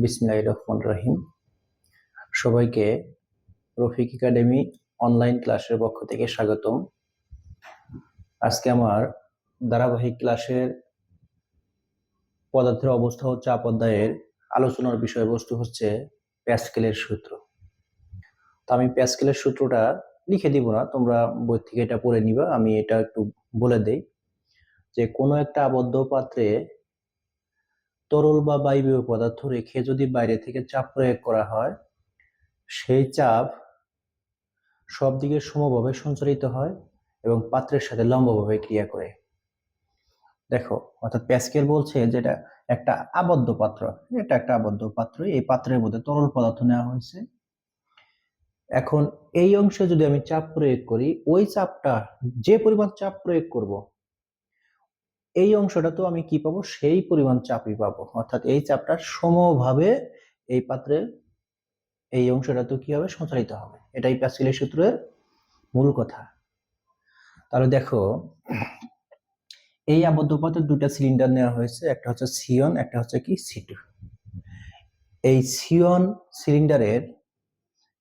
বিসমিল্লাহির রহমানির রহিম। সবাইকে রফিক একাডেমি অনলাইন ক্লাসের পক্ষ থেকে স্বাগতম। আজকে আমার ধারাবাহিক ক্লাসের পদার্থের অবস্থা ও চাপ অধ্যায়ের আলোচনার বিষয়বস্তু হচ্ছে প্যাসকেলের সূত্র। তো আমি প্যাসকেলের সূত্রটা লিখে দিব না, তোমরা বই থেকে এটা পড়ে নিবা। আমি এটা একটু বলে দেই যে কোনো একটা আবদ্ধ পাত্রে তরল বা বায়বীয় পদার্থ রেখে যদি বাইরে থেকে চাপ প্রয়োগ করা হয়, সেই চাপ সব দিকে সমভাবে সঞ্চারিত হয় এবং পাত্রের সাথে লম্বভাবে ক্রিয়া করে। দেখো, অর্থাৎ প্যাসকেল বলছে যেটা একটা আবদ্ধ পাত্র, এটা একটা আবদ্ধ পাত্র, এই পাত্রের মধ্যে তরল পদার্থ নেওয়া হয়েছে। এখন এই অংশে যদি আমি চাপ প্রয়োগ করি, ওই চাপটা যে পরিমাণ চাপ প্রয়োগ করব, এই অংশটা তো আমি কি পাবো, সেই পরিমাণ চাপই পাবো। অর্থাৎ এই চাপটা সমভাবে এই পাত্রে এই অংশটা তো কি হবে, সঞ্চারিত হবে। এটাই প্যাসকেলের সূত্রের মূল কথা। তাহলে দেখো, এই আবদ্ধ পাত্রে দুটা সিলিন্ডার নেওয়া হয়েছে, একটা হচ্ছে সিওন, একটা হচ্ছে কি সি2। এই সিওন সিলিন্ডারের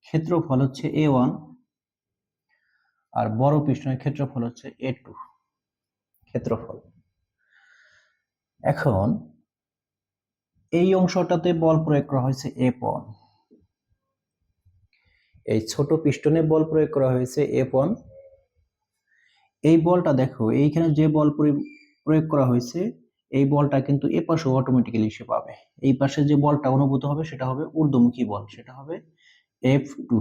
ক্ষেত্রফল হচ্ছে A1 আর বড় পিস্টনের ক্ষেত্রফল হচ্ছে A2 ক্ষেত্রফল। এখন এই অংশটাতে বল প্রয়োগ করা হয়েছে F1, এই ছোট পিস্টনে বল প্রয়োগ করা হয়েছে F1। এই বলটা দেখো, এইখানে যে বল প্রয়োগ করা হয়েছে, এই বলটা কিন্তু এ পাশে অটোমেটিক্যালি সে পাবে। এই পাশে যে বলটা অনুভূত হবে সেটা হবে ঊর্ধ্বমুখী বল, সেটা হবে F2।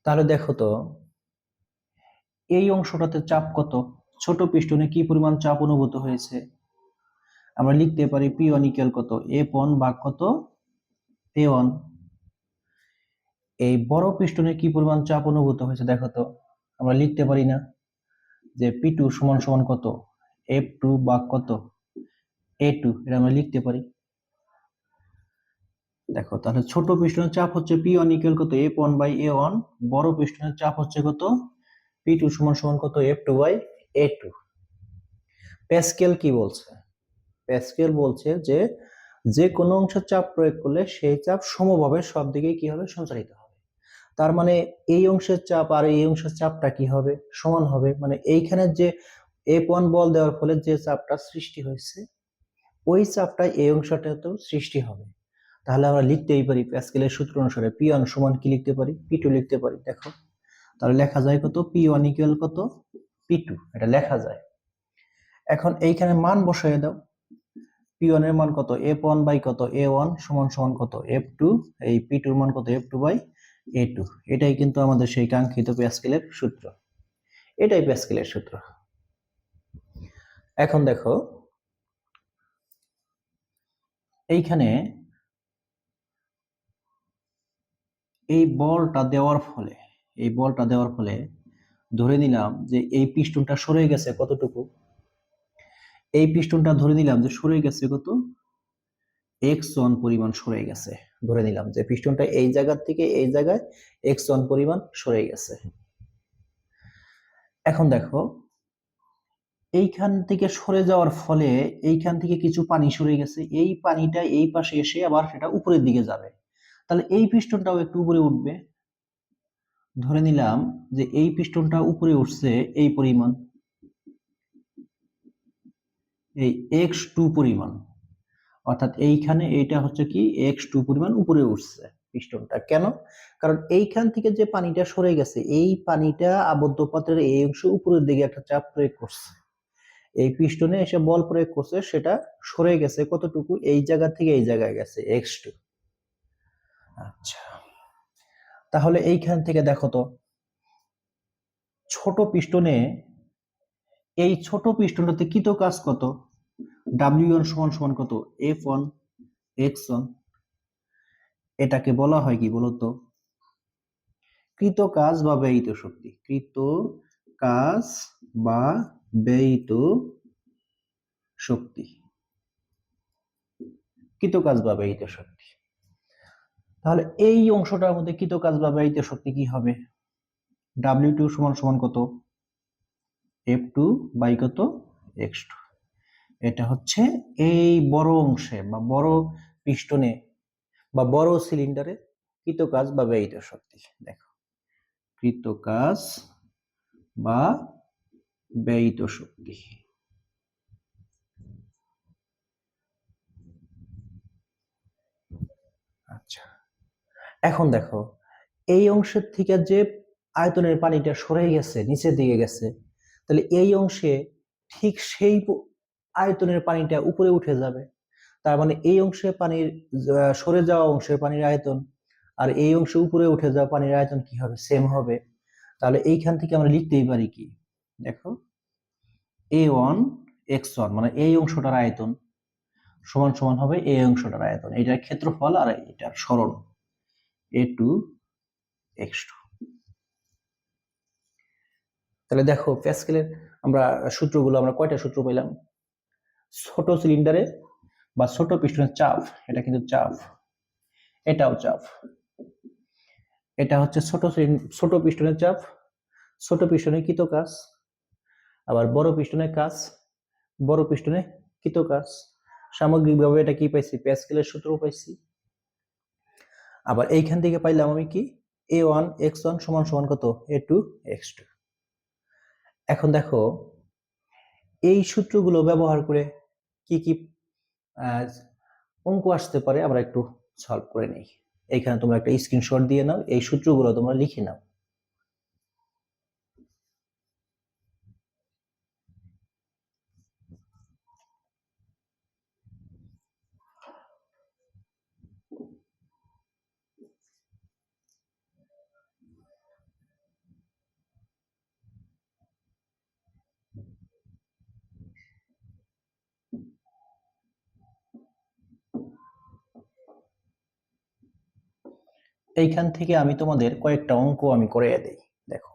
তাহলে দেখো তো, এই অংশটাতে চাপ কত, ছোট পিস্টনে কি পরিমাণ চাপ অনুভূত হয়েছে, আমরা লিখতে পারি P1 ইকুয়াল কত, F1 ভাগ কত, A1। এই বড় পিস্টনে কি পরিমাণ চাপ অনুভূত হয়েছে দেখো তো, আমরা লিখতে পারি না যে P2 সমান সমান কত, F2 ভাগ কত, A2, এটা আমরা লিখতে পারি। দেখো, তাহলে ছোট পিস্টনের চাপ হচ্ছে P1 ইকুয়াল কত, F1 বাই A1, বড় পিস্টনের চাপ হচ্ছে কত, P2 সমান সমান কত, F2 বাই A2। প্যাসকেল কি বলছে, প্যাসকেল বলছে যে যে কোনো অংশে চাপ প্রয়োগ করলে সেই চাপ সমভাবে সব দিকে কি হবে, সঞ্চারিত হবে। তার মানে এই অংশের চাপ আর এই অংশের চাপটা কি হবে, সমান হবে। মানে এইখানে যে F1 বল দেওয়ার ফলে যে চাপটা সৃষ্টি হয়েছে, ওই চাপটা এই অংশটাতেও সৃষ্টি হবে। তাহলে আমরা লিখতেই পারি প্যাসকেলের সূত্র অনুসারে P1 সমান কি লিখতে পারি, P2 লিখতে পারি। দেখো, তাহলে লেখা যায় কত, P1 ইকুয়াল কত, P2, এটা লেখা যায়। এখন এইখানে মান বসায় দাও, P1 এর মান কত, F1 বাই কত, A1 সমান সমান কত, F2, এই P2 এর মান কত, F2 বাই A2। এটাই কিন্তু আমাদের সেই কাঙ্ক্ষিত প্যাসকেলের সূত্র, এটাই প্যাসকেলের সূত্র। এখন দেখো, এইখানে এই বলটা দেওয়ার ফলে, এই বলটা দেওয়ার ফলে ধরে নিলাম যে এই পিস্টনটা সরে গেছে কতটুকু, এই পিস্টনটা ধরে নিলাম যে সরে গেছে কত, x1 পরিমাণ সরে গেছে। ধরে নিলাম যে পিস্টনটা এই জায়গা থেকে এই জায়গায় x1 পরিমাণ সরে গেছে। এখন দেখো, এইখান থেকে সরে যাওয়ার ফলে এইখান থেকে কিছু পানি সরে গেছে, এই পানিটা এই পাশে এসে আবার সেটা উপরের দিকে যাবে। তাহলে এই পিস্টনটাও একটু উপরে উঠবে। ধরে নিলাম যে এই পিস্টনটা উপরে উঠছে এই পরিমাণ, এই x2 পরিমাণ, অর্থাৎ এইখানে এইটা হচ্ছে কি x2 পরিমাণ উপরে উঠছে পিস্টনটা। কেন? কারণ এইখান থেকে যে পানিটা সরে গেছে, এই পানিটা আবদ্ধ পাত্রের এই অংশ উপরের দিকে একটা চাপ প্রয়োগ করছে, এই পিস্টনে এসে বল প্রয়োগ করছে, সেটা সরে গেছে কতটুকু, এই জায়গা থেকে এই জায়গায় গেছে x2। আচ্ছা, তাহলে এইখান থেকে দেখো তো, ছোট পিস্টনে, এই ছোট পিস্টনটাতে কৃত কাজ কত, W1 সমান সমান কত, F1 x1। এটাকে বলা হয় কি বলতো, কৃত কাজ বা ব্যয়িত শক্তি। কৃত কাজ বা ব্যয়িত শক্তি, কৃত কাজ বা ব্যয়িত শক্তি। তাহলে এই অংশটার মধ্যে কৃত কাজ বা ব্যয়িত শক্তি কি হবে, W2 সমান সমান কত, F2 বাই কত, x2। এটা হচ্ছে এই বড় অংশে বা বড় পিস্টনে বা বড় সিলিন্ডারে কৃত কাজ বা ব্যয়িত শক্তি। দেখো, কৃত কাজ বা ব্যয়িত শক্তি। আচ্ছা, এখন দেখো এই অংশের থেকে যে আয়তনের পানিটা সরে গেছে, নিচের দিকে গেছে, তাহলে এই অংশে ঠিক সেই আয়তনের পানিটা উপরে উঠে যাবে। তার মানে এই অংশে পানির সরে যাওয়া অংশের পানির আয়তন আর এই অংশে উপরে উঠে যাওয়া পানির আয়তন কি হবে? সেম হবে। তাহলে এইখান থেকে আমরা লিখতেই পারি কি, দেখো A1 x1 মানে এই অংশটার আয়তন সমান সমান হবে এই অংশটার আয়তন, এটার ক্ষেত্রফল আর এটার সরণ A2 x2। তাহলে দেখো প্যাসকেলের আমরা সূত্রগুলো আমরা কয়টা সূত্র পেলাম? ছোট সিলিন্ডারে বা ছোট পিস্টনের চাপ, এটা কিন্তু চাপ, এটাও চাপ, এটা হচ্ছে ছোট পিস্টনের চাপ, ছোট পিস্টনে কৃত কাজ, আবার বড় পিস্টনের কাজ, বড় পিস্টনে কৃত কাজ। সামগ্রিকভাবে এটা কি পাইছি? প্যাসকেলের সূত্র পাইছি। আবার এইখান থেকে পাইলাম আমি কি, A1 x1 সমান সমান কত? A2 x2। এখন দেখো এই সূত্রগুলো ব্যবহার করে কি কি অঙ্ক আসতে পারে আমরা একটু সলভ করে নিই। এইখানে তোমরা একটা স্ক্রিনশট দিয়ে নাও, এই সূত্রগুলো তোমরা লিখে নাও। এইখান থেকে আমি তোমাদের কয়েকটা অঙ্ক আমি করে দেই। দেখো,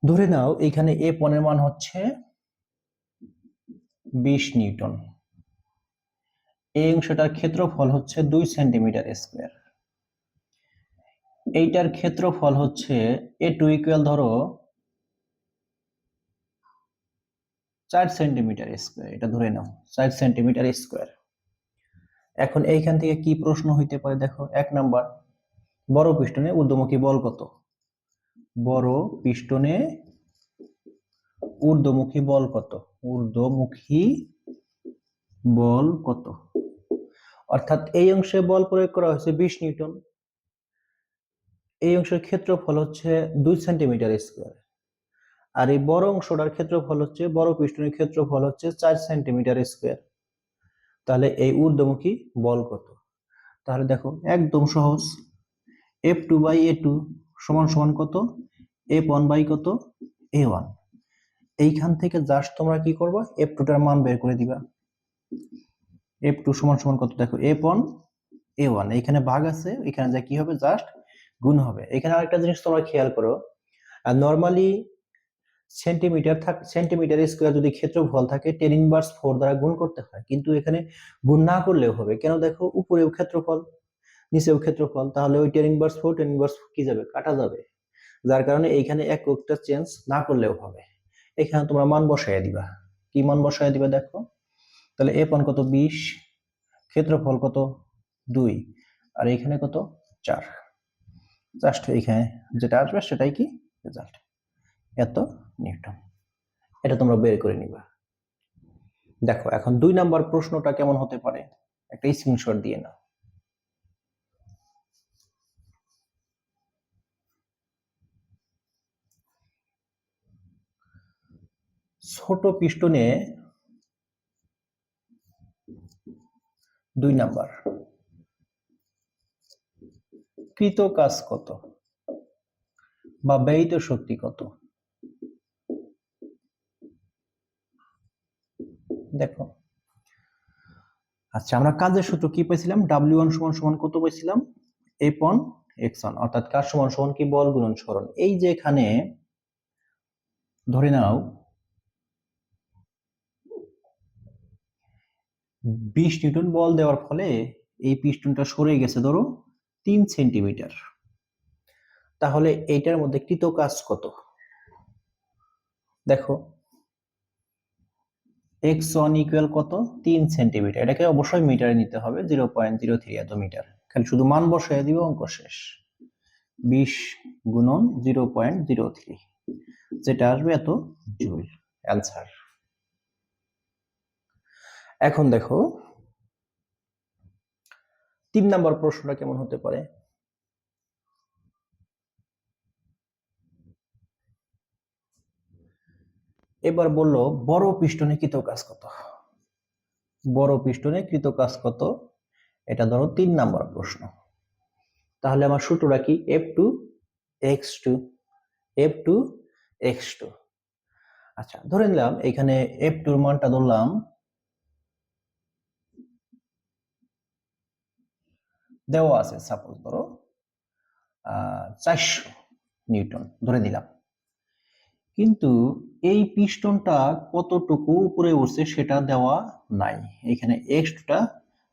ধরে নাও এইখানে A1 এর মান হচ্ছে 20 নিউটন, এই অংশটার ক্ষেত্রফল হচ্ছে 2 সেন্টিমিটার স্কোয়ার, এইটার ক্ষেত্রফল হচ্ছে A2 ইকুয়াল ধরো 4 সেন্টিমিটার স্কোয়ার, এটা ধরে নাও 4 সেন্টিমিটার স্কোয়ার। এখন এইখান থেকে কি প্রশ্ন হইতে পারে? দেখো, 1 নাম্বার, বড় পিস্টনে ঊর্ধ্বমুখী বল কত? বড় পিস্টনে ঊর্ধ্বমুখী বল কত? ঊর্ধ্বমুখী বল কত? অর্থাৎ এই অংশে বল প্রয়োগ করা হয়েছে 20 নিউটন, এই অংশের ক্ষেত্রফল হচ্ছে 2 সেন্টিমিটার স্কোয়ার, আর এই বড় অংশটার ক্ষেত্রফল হচ্ছে, বড় পিস্টনের ক্ষেত্রফল হচ্ছে 4 সেন্টিমিটার স্কোয়ার। তাহলে এই ঊর্ধ্বমুখী বল কত? তাহলে দেখো একদম সহজ, F2/A2 সমান সমান কত? F1 কত? A1। এইখান থেকে জাস্ট তোমরা কি করবা? F2 টার মান বের করে দিবা। F2 সমান সমান কত? দেখো F1 A1, এইখানে ভাগ আছে, এখানে যা কি হবে? জাস্ট গুণ হবে। এখানে আরেকটা জিনিস তোমরা খেয়াল করো, আর নরমালি সেন্টিমিটার স্কোয়ার যদি ক্ষেত্রফল থাকে 10⁻⁴ দ্বারা গুণ করতে হয়, কিন্তু এখানে গুণ না করলেও হবে। কেন? দেখো উপরেও ক্ষেত্রফল নিচেও ক্ষেত্রফল, তাহলে ওই 10⁻⁴ কি যাবে? কাটা যাবে। যার কারণে এইখানে এককটা চেঞ্জ না করলেও হবে। এখানে তোমরা মান বসায় দিবা। কি মান বসায় দিবা? দেখো, তাহলে F1 কত? 20, ক্ষেত্রফল কত? 2, আর এখানে কত? 4। জাস্ট এইখানে যেটা আসবে সেটাই কি রেজাল্ট, এত নিউটন। এটা তোমরা বের করে নিবা। দেখো এখন 2 নাম্বার প্রশ্নটা কেমন হতে পারে, একটা স্ক্রিনশট দিয়ে নাও। ছোট পিস্টনে 2 নাম্বার, কৃত কাজ কত বা ব্যয়িত শক্তি কত? দেখো, আচ্ছা আমরা কাজের সূত্র কি পেয়েছিলাম? W1 সমান সমান কত পেয়েছিলাম? F1 x1, অর্থাৎ কাজ সমান সমান কি? বল গুণন সরণ। এই যে এখানে ধরে নাও 20 নিউটন বল দেওয়ার ফলে এই পিস্টনটা সরে গেছে ধরো 3 সেন্টিমিটার, তাহলে এইটার মধ্যে কৃত কাজ কত? দেখো x1 ইকুয়াল কত, 3 সেন্টিমিটার। এটাকে অবশ্যই মিটারে নিতে হবে, 0.03 এত মিটার। খালি শুধু মান বসায় দিব, অঙ্ক শেষ। 20 গুণন 0.03, যেটা আসবে এত জুল, অ্যান্সার। এখন দেখো 3 নাম্বার প্রশ্নটা কেমন হতে পারে। এবার বললো বড় পিস্টনে কৃত কাজ কত। বড় পিস্টনে কৃত কাজ কত, এটা ধরো 3 নাম্বার প্রশ্ন। তাহলে আমার সূত্রটা কি, F2 F2 x2। আচ্ছা, ধরে নিলাম এখানে F2 এর মানটা ধরলাম দেওয়া আছে, সাপোজ ধরো 400 নিউটন ধরে নিলাম। কিন্তু এই পিস্টনটা কতটুকু উপরে উঠছে সেটা দেওয়া নাই, এখানে এক্সটা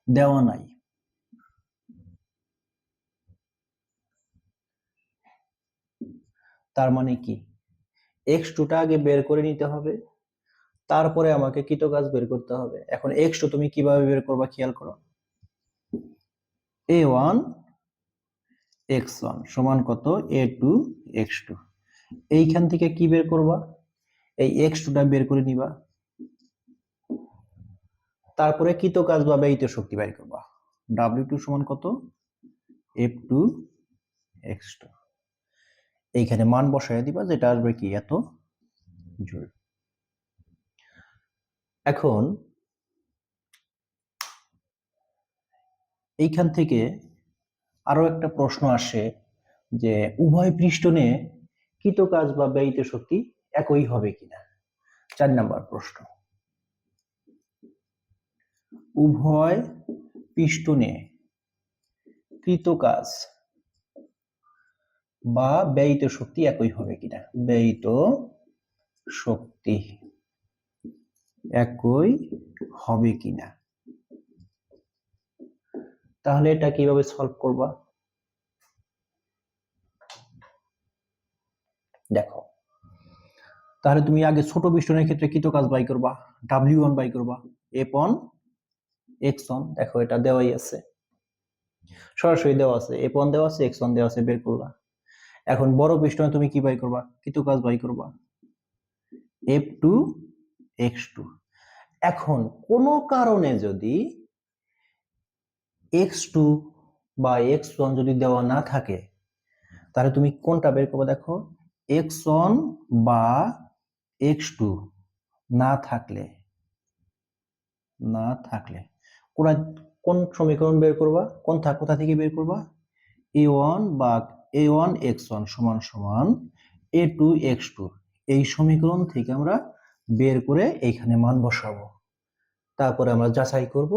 দেওয়া নাই। তার মানে কি, x2টা আগে বের করে নিতে হবে, তারপরে আমাকে কৃত কাজ বের করতে হবে। এখন x2 তুমি কিভাবে বের করবা খেয়াল করো। a1 x1 সমান কত, a2 x2। এইখান থেকে কি বের করবা, এই x2টা বের করে নিবা, তারপরে কৃত কাজ বা ব্যয়িত শক্তি বের করবা। W2 সমান কত, F2 x2। এইখানে মান বসায় দিবা, যেটা আসবে কি এত জুল। এখন এইখান থেকে আরো একটা প্রশ্ন আসে যে উভয় পিস্টনে কৃত কাজ বা ব্যয়িত শক্তি একই হবে কিনা। 4 নাম্বার প্রশ্ন, উভয় পিস্টনে কৃত কাজ বা ব্যয়িত শক্তি একই হবে কিনা। ব্যয়িত শক্তি একই হবে কিনা, তাহলে এটা কিভাবে সলভ করবা। দেখো, তাহলে তুমি আগে ছোট পিস্টনের ক্ষেত্রে কৃত কাজ বাই করবা, W1 বাই করবা, F1 x1। দেখো এটা দেওয়াই আছে, সরাসরি দেওয়া আছে, F1 দেওয়া আছে, x1 দেওয়া আছে, বের করলা। এখন বড় পিস্টনে তুমি কি বাই করবা, কৃত কাজ বাই করবা, F2 x2। এখন কোনো কারণে যদি x2 বা x1 যদি দেওয়া না থাকে, তাহলে তুমি কোনটা বের করবে। দেখো, x1 বা x2 না থাকলে কোন কোন সমীকরণ বের করবা, কোথা থেকে বের করবা, a1 বা a1 x1 সমান সমান a2 x2। এই সমীকরণ থেকে আমরা বের করে এইখানে মান বসাবো, তারপরে আমরা যাচাই করব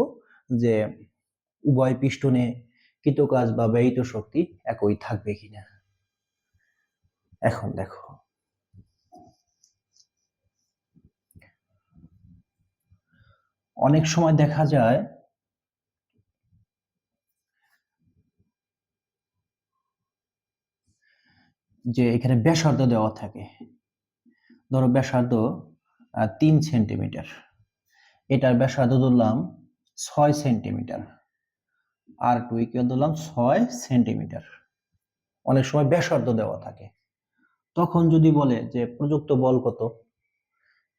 যে উভয় পিস্টনে কৃত কাজ বা ব্যয়িত শক্তি একই থাকবে কিনা। এখন দেখো, অনেক সময় দেখা যায় যে এখানে ব্যাসার্ধ দেওয়া থাকে, ধরো ব্যাসার্ধ 3 সেন্টিমিটার, এটার ব্যাসার্ধ ধরলাম 6 সেন্টিমিটার, আর টু ইকুয়াল ধরলাম 6 সেন্টিমিটার। অনেক সময় ব্যাসার্ধ দেওয়া থাকে, তখন যদি বলে যে প্রযুক্ত বল কত,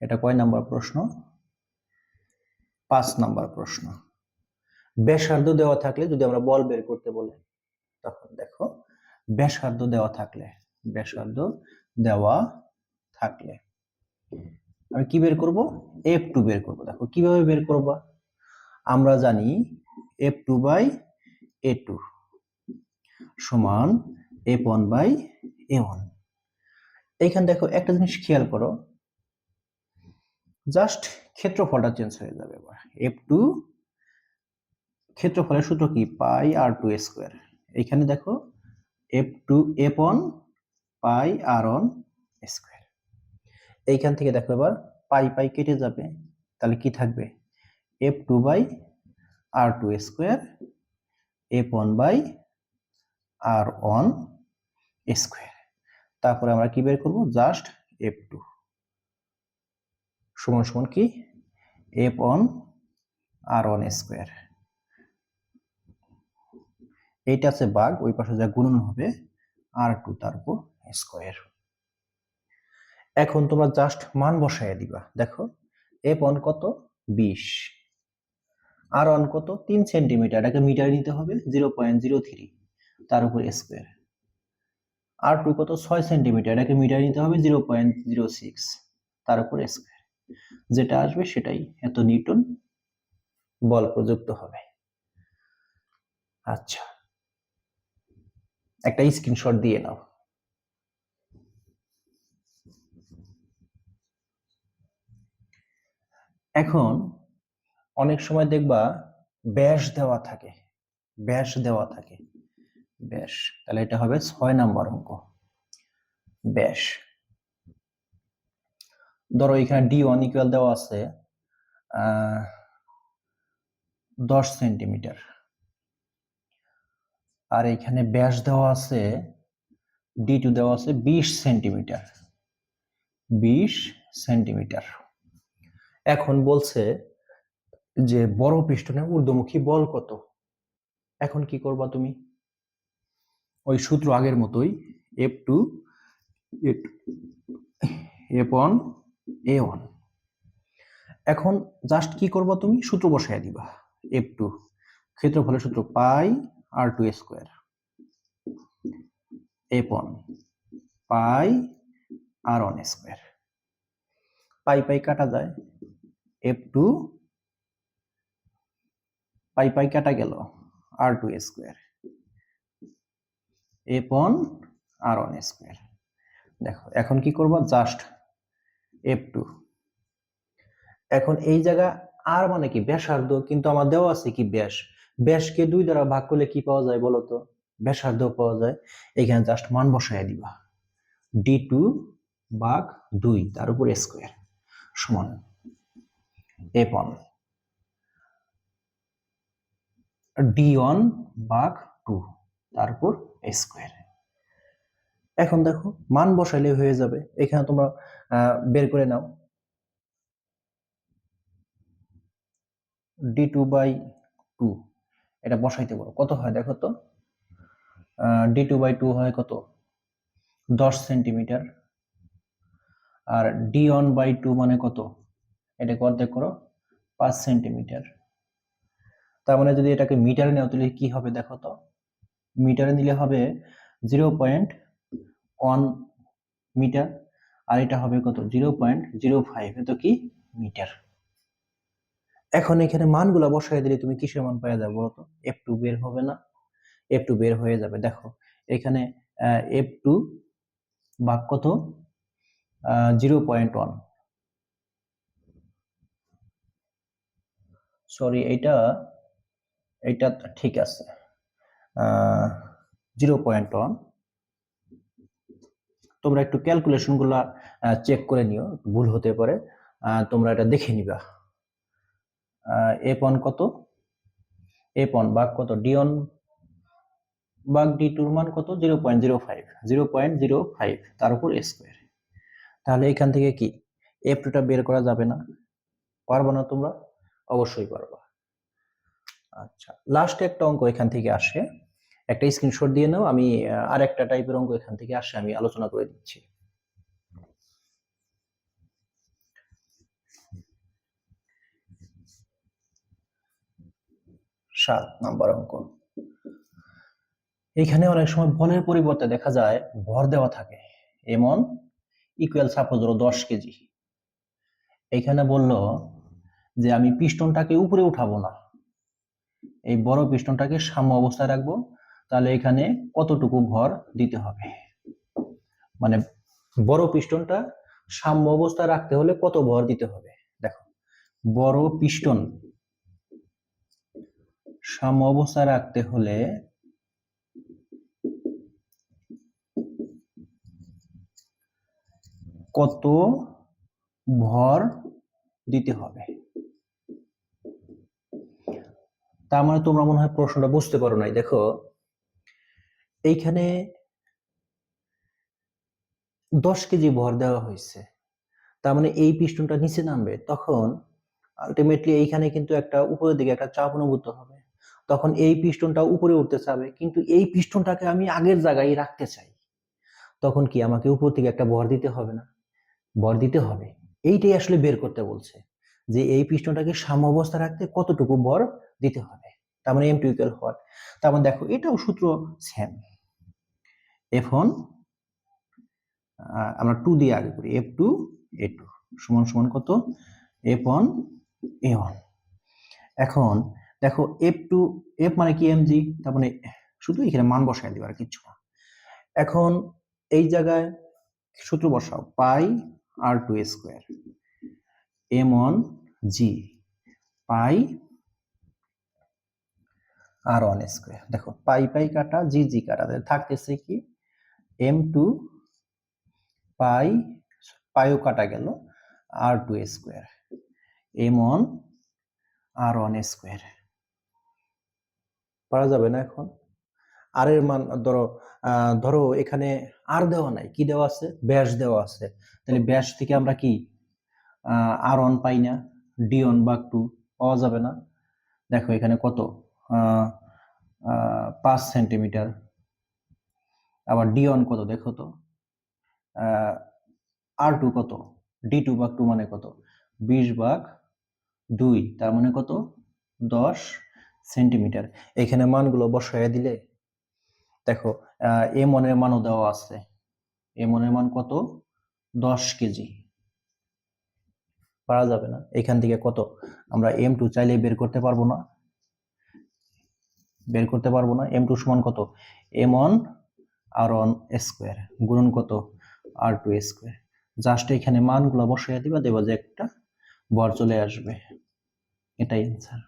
এটা কয় নাম্বার প্রশ্ন, 5 নাম্বার প্রশ্ন। ব্যাসার্ধ দেওয়া থাকলে যদি আমরা বল বের করতে বলে, তখন দেখো ব্যাসার্ধ দেওয়া থাকলে আমি কি বের করব, F2 বের করব। দেখো কিভাবে বের করবা, আমরা জানি F2 বাই A2 সমান F1 বাই A1। এইখানে দেখো একটা জিনিস খেয়াল করো, জাস্ট ক্ষেত্রফলটা চেঞ্জ হয়ে যাবে। এবার F2 ক্ষেত্রফলের সূত্র কি, পাই r2 স্কয়ার। এইখানে দেখো F2 F1 পাই r1 স্কয়ার। এইখান থেকে দেখো এবার পাই পাই কেটে যাবে, তাহলে কি থাকবে, F2 by r2 square F1 by r1 square. তারপরে আমরা কি বের করব, জাস্ট F2 সমান সমান কি F on R one square, এইটা আছে ভাগ, ওই পাশে যা গুণন হবে আর টু তারপর স্কোয়ার। এখন তোমরা জাস্ট মান বসাইয়া দিবা। দেখো এফ অন কত 20, আর অন কত 3 সেন্টিমিটার, এটাকে মিটারে নিতে হবে 0.03 তার উপর স্কোয়ার। আর টু কত 6 সেন্টিমিটার, এটাকে মিটারে নিতে হবে 0.06 তার উপর স্কোয়ার। যেটা আসবে সেটাই এত নিউটন বল প্রযুক্ত হবে। আচ্ছা, একটা স্ক্রিনশট দিয়ে নাও। এখন অনেক সময় দেখবা ব্যাস দেওয়া থাকে, ব্যাস দেওয়া থাকে, ব্যাস, তাহলে এটা হবে 6 নাম্বার অঙ্ক। ব্যাস ধরো এখানে D1 ইকুয়াল দেওয়া আছে 10 সেন্টিমিটার, আর এখানে ব্যাস দেওয়া আছে D2 দেওয়া আছে 20 সেন্টিমিটার, 20 সেন্টিমিটার। এখন বলছে যে বড় পিস্টনে ঊর্ধ্বমুখী বল কত। এখন কি করবা তুমি? ওই সূত্র আগের মতোই, F2 F1 A1। এখন জাস্ট কি করবা তুমি? সূত্র বসাইয়া দিবা। F2 ক্ষেত্রফলের সূত্র পাই R2 স্কয়ার, F1 পাই R1 স্কয়ার। পাই পাই কাটা যায়, F2 পাই পাই কাটা গেল, R2 square, F1 R1 square. দেখো এখন কি করবা? Just F2। এখন এই জায়গা আর মানে কি ব্যাসার্ধ, কিন্তু আমার দেওয়া আছে কি ব্যাস। ব্যাসকে 2 দ্বারা ভাগ করলে কি পাওয়া যায় বলো তো? ব্যাসার্ধ পাওয়া যায়। এখানে জাস্ট মান বসাইয়া দিবা, D2 ভাগ 2 তার উপর স্কয়ার সমান F1 D1 ভাগ 2 তার উপর স্কয়ার। এখন দেখো মান বসাইলে হয়ে যাবে। এখানে তোমরা বের করে নাও, D2/2 এটা বসাইতে পারো, কত হয় দেখো তো। D2/2 হয় কত? 10 সেন্টিমিটার। আর D1/2 মানে কত? এটাকে অর্ধেক করো, 5 সেন্টিমিটার। তার মানে যদি এটাকে মিটারে নাও তাহলে কি হবে দেখো তো। মিটারে নিলে হবে 0.1 মিটার, আর এটা হবে কত 0.05, এত কি মিটার। এখন এখানে মানগুলা বসাই দিলে তুমি কিসের মান পাওয়া যাবে বলতো? F2 বের হবে না? F2 বের হয়ে যাবে। দেখো এখানে F2 ভাগ কত 0.1, সরি এইটা ঠিক আছে 0.1। তোমরা একটু ক্যালকুলেশন গুলা চেক করে নিও, ভুল হতে পারে, তোমরা এটা দেখে নিবা। F1 কত? F1 ভাগ কত D1 ভাগ D2 এর মান কত? 0.05, 0.05 তার উপর স্কয়ার। তাহলে এখান থেকে কি F2 টা বের করা যাবে না? পারবে না তোমরা? অবশ্যই পারবা। আচ্ছা, লাস্ট একটা অঙ্ক এখান থেকে আসে, একটা স্ক্রিনশট দিয়ে নাও। আমি আরেকটা টাইপের অঙ্ক এখান থেকে আসে, আমি আলোচনা করে দিচ্ছি। 7 নাম্বার অঙ্ক। এখানে অনেক সময় বলের পরিবর্তে দেখা যায় ভর দেওয়া থাকে। এমন ইকুয়াল সাপোজ ধরো 10 কেজি। এখানে বলল যে আমি পিস্টনটাকে উপরে উঠাবো না, এই বড় পিস্টনটাকে সাম্য অবস্থায় রাখবো, তাহলে এখানে কতটুকু ভর দিতে হবে? মানে বড় পিস্টনটা সাম্য অবস্থায় রাখতে হলে কত ভর দিতে হবে? দেখো বড় পিস্টন সাম্য অবস্থায় রাখতে হলে কত ভর দিতে হবে? তার মানে তোমরা মনে হয় প্রশ্নটা বুঝতে পারো নাই। দেখো এইখানে 10 কেজি ভর দেওয়া হয়েছে, তার মানে এই পিস্টনটা নিচে নামবে, তখন আলটিমেটলি এইখানে কিন্তু একটা উপরের দিকে একটা চাপ অনুভূত হবে, তখন এই পিস্টনটা উপরে উঠতে চাবে, কিন্তু এই পিস্টনটাকে আমি আগের জায়গায় রাখতে চাই, তখন কি আমাকে উপর থেকে একটা ভর দিতে হবে না? ভর দিতে হবে। এইটাই আসলে বের করতে বলছে, যে এই পিস্টনটাকে সাম্যাবস্থা রাখতে কতটুকু ভর দিতে হবে। তার মানে M2 ইকুয়াল হোয়াট? তার মানে দেখো এটাও সূত্র সেম। এখন আমরা 2 দিয়ে আগে করি, F2 A2 সমান সমান কত? F1 A1। এখন দেখো F2 F মানে কি mg, তার মানে শুধু এখানে মান বসায় দিবা আর কিচ্ছু না। এখন এই জায়গায় সূত্র বসাও, পাই R2 স্কয়ার M1 G পাই R1 স্কয়ার। দেখো পাই পাই কাটা, জি জি কাটা, থাকতেছে কি M2 পাই, পাইও কাটা গেল, R2 square M1 R1 square. পারা যাবে না? এখন আর এর মান ধরো এখানে আর দেওয়া নাই, কি দেওয়া আছে? ব্যাস দেওয়া আছে, তাহলে ব্যাস থেকে আমরা কি R1 পাই না, D1 ভাগ 2 পাওয়া যাবে না? দেখো এখানে কত, 5 সেন্টিমিটার। আবার D1 কত দেখো তো, R2 কত, D2 ভাগ 2 মানে কত, 20 ভাগ 2, তার মানে কত, 10 সেন্টিমিটার। এখানে মানগুলো বসাইয়া দিলে দেখো M1 এর মানও দেওয়া আছে, M1 এর মান কত, 10 কেজি। পারা যাবে না? এখান থেকে কত আমরা M2 চাইলে বের করতে পারবো না? বের করতে পারবো না। M2 সমান কত, M1 R1 স্কয়ার গুণন কত, R2 স্কয়ার। জাস্ট এখানে মানগুলো বসাইয়া দিবা, দেবা যে একটা ভর চলে আসবে, এটাই অ্যান্সার।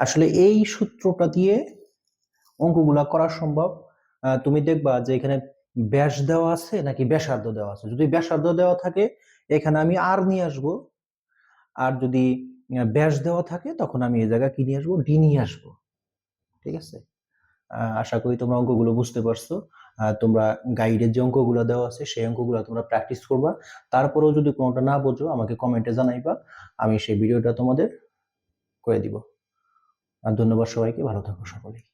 আসলে এই সূত্রটা দিয়ে অঙ্কগুলা করা সম্ভব। তুমি দেখবা যে এখানে ব্যাস দেওয়া আছে নাকি ব্যাসার্ধ দেওয়া আছে। যদি ব্যাসার্ধ দেওয়া থাকে এখানে আমি আর নিয়ে আসবো, আর যদি ব্যাস দেওয়া থাকে তখন আমি এই জায়গায় কি নিয়ে আসবো, ডি নিয়ে আসবো। ঠিক আছে? আশা করি তোমরা অঙ্কগুলো বুঝতে পারছো। তোমরা গাইডের যে অঙ্কগুলো দেওয়া আছে সেই অঙ্কগুলো তোমরা প্র্যাকটিস করবা। তারপরেও যদি কোনোটা না বোঝো আমাকে কমেন্টে জানাইবা, আমি সেই ভিডিওটা তোমাদের করে দিব। আর ধন্যবাদ সবাইকে, ভালো থাকো সকলেই।